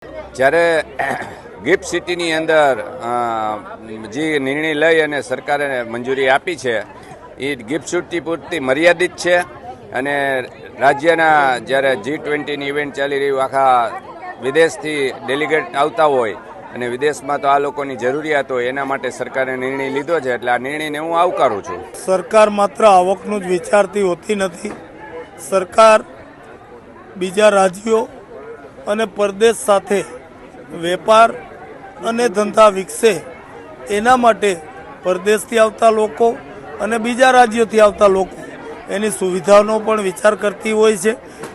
જ્યારે ગિફ્ટ સિટીની અંદર જે નિર્ણય લઈ અને સરકારે મંજૂરી આપી છે એ ગિફ્ટ સિટી પૂરતી મર્યાદિત છે અને રાજ્યના જ્યારે G20ની ઇવેન્ટ ચાલી રહ્યું, આખા વિદેશથી ડેલિગેટ આવતા હોય અને વિદેશમાં તો આ લોકોની જરૂરિયાત હોય, એના માટે સરકારે નિર્ણય લીધો છે. એટલે આ નિર્ણયને હું આવકારું છું. સરકાર માત્ર આવકનું જ વિચારતી હોતી નથી. સરકાર બીજા રાજ્યો અને પરદેશ સાથે વેપાર અને ધંધા વિકસે એના માટે પરદેશથી આવતા લોકો અને બીજા રાજ્યોથી આવતા લોકો એની સુવિધાનો પણ વિચાર કરતી હોય છે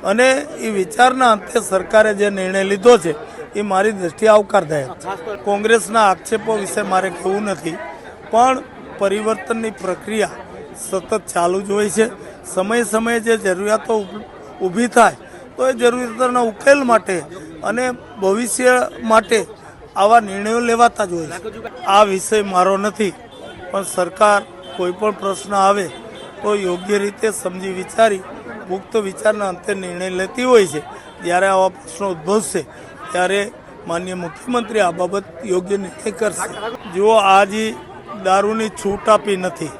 અને એ વિચારના અંતે સરકારે જે નિર્ણય લીધો છે એ મારી દ્રષ્ટિએ આવકારદાયક છે. કોંગ્રેસના આક્ષેપો વિશે મારે કહેવું નથી, પણ પરિવર્તનની પ્રક્રિયા સતત ચાલુ જ હોય છે. સમયે સમયે જે જરૂરિયાતો ઊભી થાય તો એ જરૂરિયાતોના ઉકેલ માટે અને ભવિષ્ય માટે આવા નિર્ણયો લેવાતા જ હોય છે. આ વિષય મારો નથી, પણ સરકાર કોઈ પણ પ્રશ્ન આવે તો યોગ્ય રીતે સમજી વિચારી મુક્ત વિચારના અંતે નિર્ણય લેતી હોય છે. જ્યારે આવા પ્રશ્નો ઉદ્ભવશે ત્યારે માનનીય મુખ્યમંત્રી આ બાબત યોગ્ય નિર્ણય કરશે. જો આજે દારૂની છૂટ આપી નથી,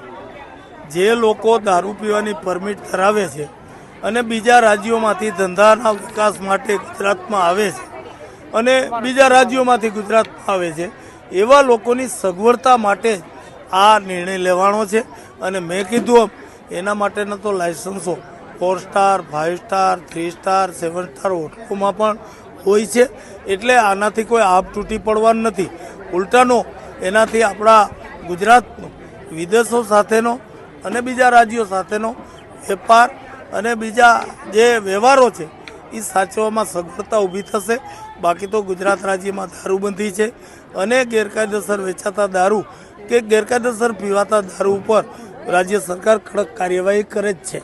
જે લોકો દારૂ પીવાની પરમિટ ધરાવે છે અને બીજા રાજ્યોમાંથી ધંધાના વિકાસ માટે ગુજરાતમાં આવે છે અને બીજા રાજ્યોમાંથી ગુજરાતમાં આવે છે, એવા લોકોની સગવડતા માટે આ નિર્ણય લેવાનો છે. અને મેં કીધું એના માટેના તો લાયસન્સો 4 સ્ટાર, 5 સ્ટાર, 3 સ્ટાર, 7 સ્ટાર હોટલોમાં પણ હોય છે. એટલે આનાથી કોઈ આપ તૂટી પડવાનું નથી. ઉલટાનો એનાથી આપણા ગુજરાતનો વિદેશો સાથેનો અને બીજા રાજ્યો સાથેનો વેપાર અને બીજા જે વ્યવહારો છે એ સાચવવામાં સગવડતા ઊભી થશે. બાકી તો ગુજરાત રાજ્યમાં દારૂબંધી છે અને ગેરકાયદેસર વેચાતા દારૂ કે ગેરકાયદેસર પીવાતા દારૂ ઉપર રાજ્ય સરકાર કડક કાર્યવાહી કરે જ છે.